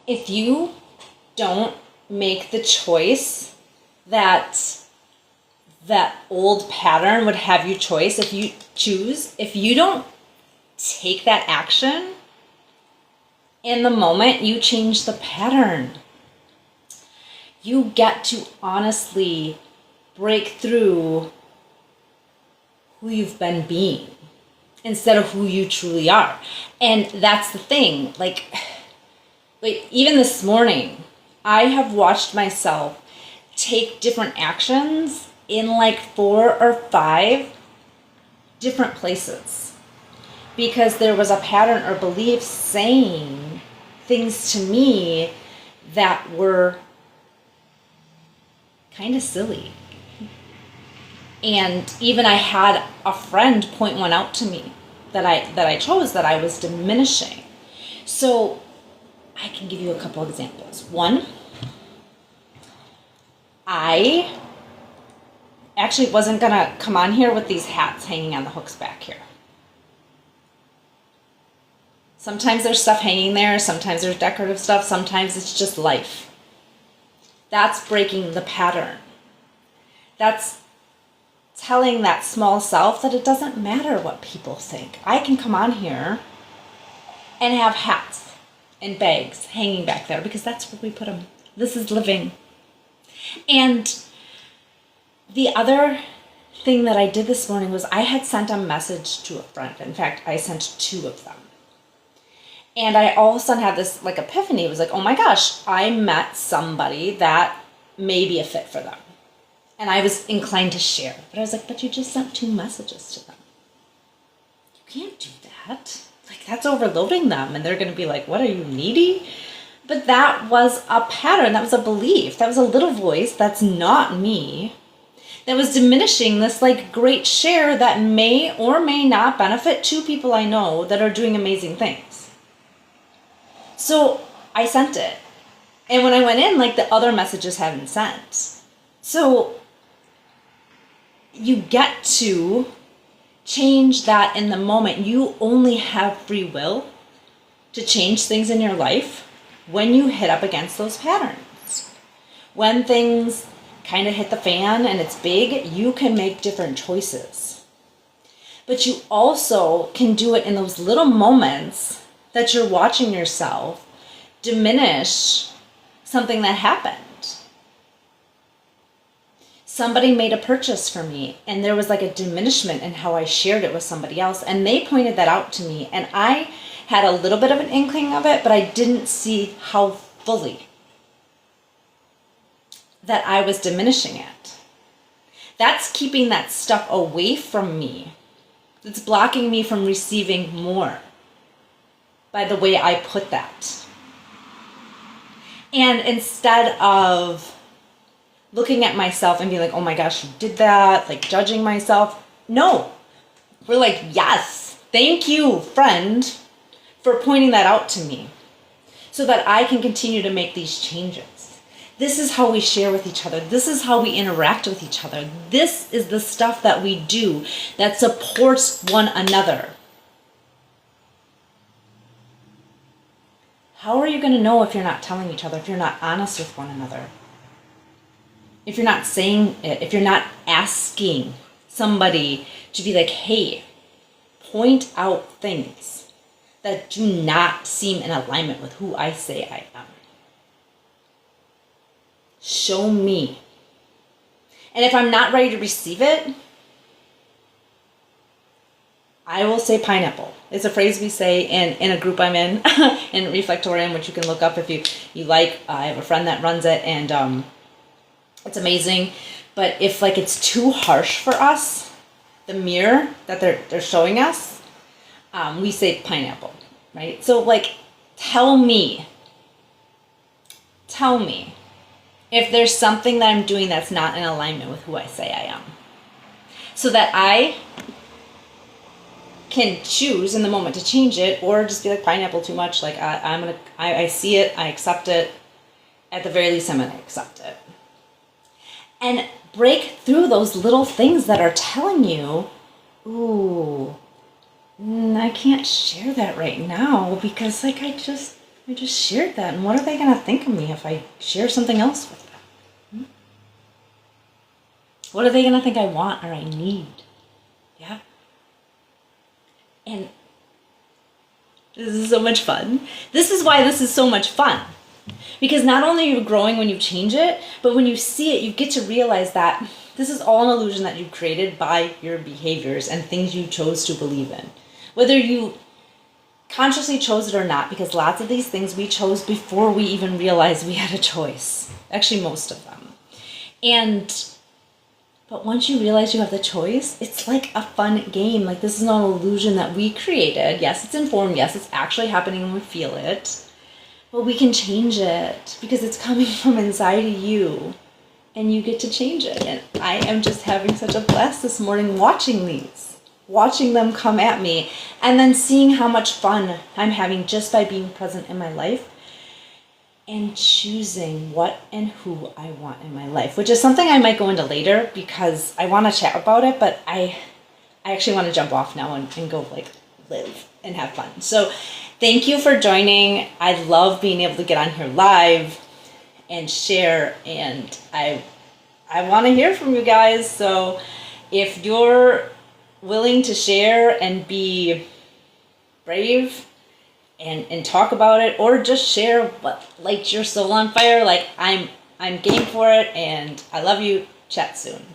if you don't make the choice that old pattern would have you choice, if you don't take that action, in the moment you change the pattern. You get to honestly break through who you've been being instead of who you truly are. And that's the thing. Like even this morning, I have watched myself take different actions in like 4 or 5 different places because there was a pattern or belief saying things to me that were kind of silly. And even I had a friend point one out to me that I chose that I was diminishing. So I can give you a couple examples. One, I actually wasn't gonna come on here with these hats hanging on the hooks back here. Sometimes there's stuff hanging there, sometimes there's decorative stuff, sometimes it's just life. That's breaking the pattern. That's telling that small self that it doesn't matter what people think. I can come on here and have hats and bags hanging back there because that's where we put them. This is living. And the other thing that I did this morning was I had sent a message to a friend. In fact, I sent 2 of them. And I all of a sudden had this like epiphany. It was like, oh my gosh, I met somebody that may be a fit for them. And I was inclined to share. But I was like, but you just sent 2 messages to them. You can't do that. Like, that's overloading them. And they're going to be like, what, are you needy? But that was a pattern. That was a belief. That was a little voice that's not me. That was diminishing this like great share that may or may not benefit 2 people I know that are doing amazing things. So I sent it. And when I went in, like the other messages hadn't sent. So you get to change that in the moment. You only have free will to change things in your life when you hit up against those patterns. When things kind of hit the fan and it's big, you can make different choices. But you also can do it in those little moments that you're watching yourself diminish something that happened. Somebody made a purchase for me and there was like a diminishment in how I shared it with somebody else, and they pointed that out to me, and I had a little bit of an inkling of it, but I didn't see how fully that I was diminishing it. That's keeping that stuff away from me. It's blocking me from receiving more by the way I put that. And instead of looking at myself and being like, oh my gosh, you did that, like judging myself. No, we're like, yes, thank you, friend, for pointing that out to me so that I can continue to make these changes. This is how we share with each other. This is how we interact with each other. This is the stuff that we do that supports one another. How are you going to know if you're not telling each other, if you're not honest with one another? If you're not saying it, if you're not asking somebody to be like, hey, point out things that do not seem in alignment with who I say I am. Show me. And if I'm not ready to receive it, I will say pineapple. It's a phrase we say in a group I'm in Reflectorium, which you can look up if you like. I have a friend that runs it, and it's amazing. But if like it's too harsh for us, the mirror that they're showing us, we say pineapple, right? So like, tell me if there's something that I'm doing that's not in alignment with who I say I am, so that I can choose in the moment to change it, or just be like, pineapple too much. Like I see it, I accept it. At the very least, I'm gonna accept it. And break through those little things that are telling you, ooh, I can't share that right now because like I just I just shared that, and what are they going to think of me if I share something else with them? What are they going to think I want or I need? Yeah. And this is so much fun. This is why this is so much fun. Because not only are you growing when you change it, but when you see it, you get to realize that this is all an illusion that you created by your behaviors and things you chose to believe in. Whether you consciously chose it or not, because lots of these things we chose before we even realized we had a choice. Actually, most of them. But once you realize you have the choice, it's like a fun game. Like, this is not an illusion that we created. Yes, it's informed. Yes, it's actually happening when we feel it. But we can change it because it's coming from inside of you. And you get to change it. And I am just having such a blast this morning watching these. Watching them come at me. And then seeing how much fun I'm having just by being present in my life. And choosing what and who I want in my life, which is something I might go into later because I want to chat about it, but I actually want to jump off now and go like live and have fun. So thank you for joining. I love being able to get on here live and share, and I want to hear from you guys. So if you're willing to share and be brave and talk about it, or just share what lights your soul on fire, like I'm game for it, and I love you. Chat soon.